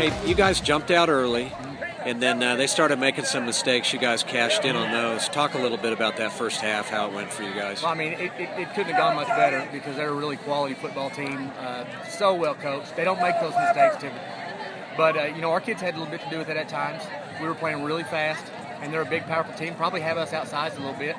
Hey, you guys jumped out early, and then they started making some mistakes. You guys cashed in on those. Talk a little bit about that first half, how it went for you guys. Well, I mean, it couldn't have gone much better because they're a really quality football team, so well coached. They don't make those mistakes typically. But, our kids had a little bit to do with it at times. We were playing really fast, and they're a big, powerful team. Probably have us outsized a little bit.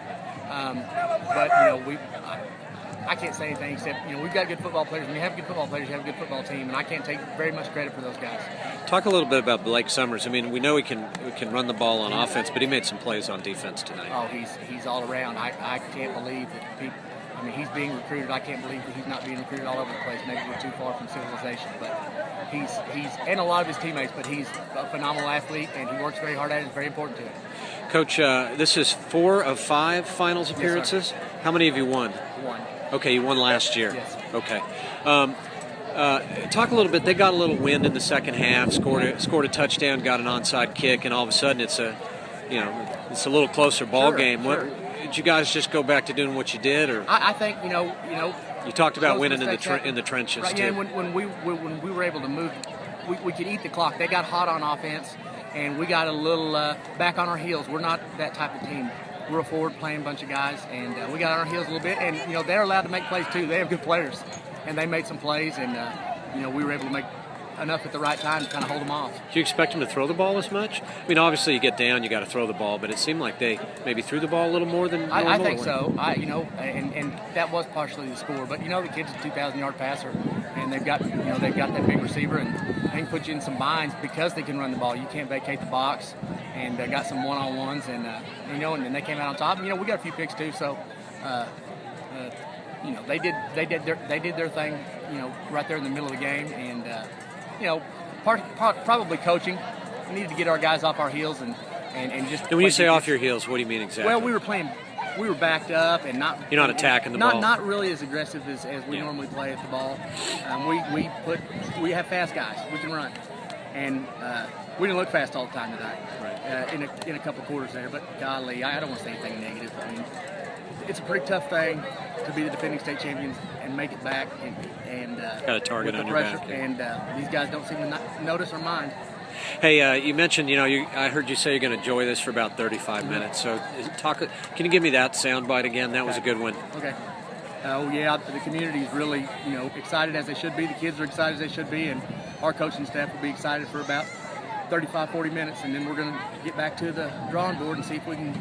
I can't say anything except, we've got good football players. When you have good football players, you have a good football team, and I can't take very much credit for those guys. Talk a little bit about Blake Summers. I mean, we know we can run the ball on offense, but he made some plays on defense tonight. Oh, he's all around. I can't believe that people. I mean, he's being recruited. I can't believe that he's not being recruited all over the place. Maybe we're too far from civilization, but he's and a lot of his teammates. But he's a phenomenal athlete, and he works very hard at it. It's very important to him. Coach, this is 4 of 5 finals appearances. Yes, how many have you won? 1. Okay, you won last year. Yes. Okay. Talk a little bit. They got a little wind in the second half. Scored a touchdown. Got an onside kick, and all of a sudden it's a little closer ball game. Sure. Did you guys just go back to doing what you did, or I think you talked about winning in the trenches right, too. Yeah, when we were able to move, we could eat the clock. They got hot on offense, and we got a little back on our heels. We're not that type of team. We're a forward-playing bunch of guys, and we got on our heels a little bit. And they're allowed to make plays too. They have good players, and they made some plays, and we were able to make enough at the right time to kind of hold them off. Do you expect them to throw the ball as much? I mean, obviously you get down, you got to throw the ball, but it seemed like they maybe threw the ball a little more than normal. I think so. And that was partially the score. But the kid's a 2,000-yard passer, and they've got that big receiver, and they can put you in some binds because they can run the ball. You can't vacate the box, and got some one-on-ones, and then they came out on top. And, we got a few picks too, so. They did their thing, right there in the middle of the game, and probably coaching. We needed to get our guys off our heels and just. And when you say off your heels, what do you mean exactly? Well, we were backed up and not. You're not attacking the ball. Not really as aggressive as we normally play at the ball. We have fast guys. We can run, and we didn't look fast all the time tonight. Right. In a couple quarters there, but golly, I don't want to say anything negative. I mean, it's a pretty tough thing to be the defending state champions and make it back, and got a target on your back. And these guys don't seem to notice or mind. Hey, you mentioned, I heard you say you're going to enjoy this for about 35 minutes. So can you give me that soundbite again? That was a good one. Okay. The community is really, excited as they should be. The kids are excited as they should be, and our coaching staff will be excited for about 35, 40 minutes, and then we're going to get back to the drawing board and see if we can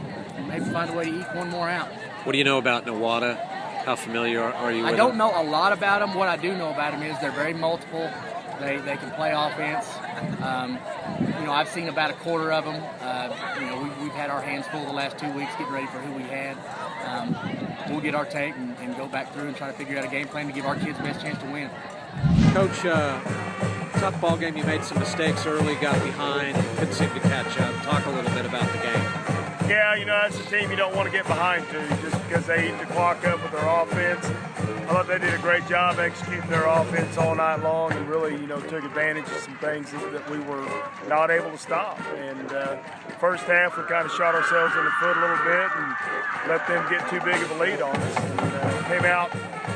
maybe find a way to eke one more out. What do you know about Nowata? How familiar are you with them? I don't know a lot about them. What I do know about them is they're very multiple. They can play offense. I've seen about a quarter of them. We've had our hands full the last 2 weeks getting ready for who we had. We'll get our tape and go back through and try to figure out a game plan to give our kids the best chance to win. Coach, tough ball game. You made some mistakes early, got behind, couldn't seem to catch up. Talk a little bit about the game. Yeah, as a team you don't want to get behind to just because they eat the clock up with their offense. I thought they did a great job executing their offense all night long and really, took advantage of some things that we were not able to stop. And first half we kind of shot ourselves in the foot a little bit and let them get too big of a lead on us. And came out,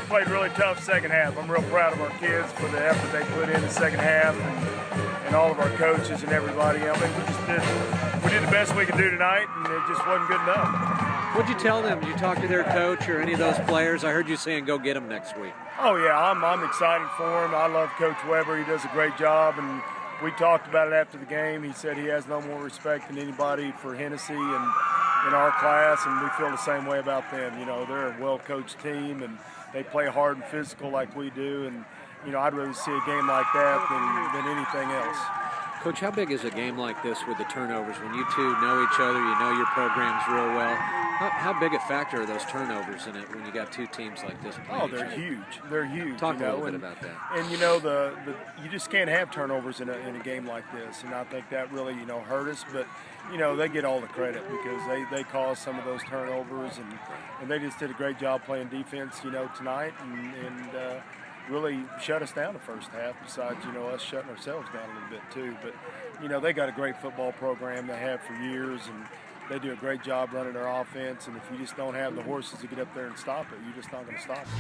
played really tough second half. I'm real proud of our kids for the effort they put in the second half and all of our coaches and everybody. I mean, we did the best we could do tonight, and it just wasn't good enough. What'd you tell them? Did you talk to their coach or any of those players? I heard you saying go get them next week. Oh, yeah, I'm excited for him. I love Coach Weber. He does a great job, and we talked about it after the game. He said he has no more respect than anybody for Hennessey and in our class, and we feel the same way about them. They're a well-coached team, and they play hard and physical like we do, and I'd rather see a game like that than anything else. Coach, how big is a game like this with the turnovers? When you two know each other, you know your programs real well. How big a factor are those turnovers in it when you got two teams like this playing? Oh, they're huge. They're huge. Talk a little bit about that. And you just can't have turnovers in a game like this. And I think that really hurt us. But they get all the credit because they caused some of those turnovers and they just did a great job playing defense tonight and really shut us down the first half, besides, us shutting ourselves down a little bit too. But, they got a great football program they have for years, and they do a great job running their offense. And if you just don't have the horses to get up there and stop it, you're just not going to stop it.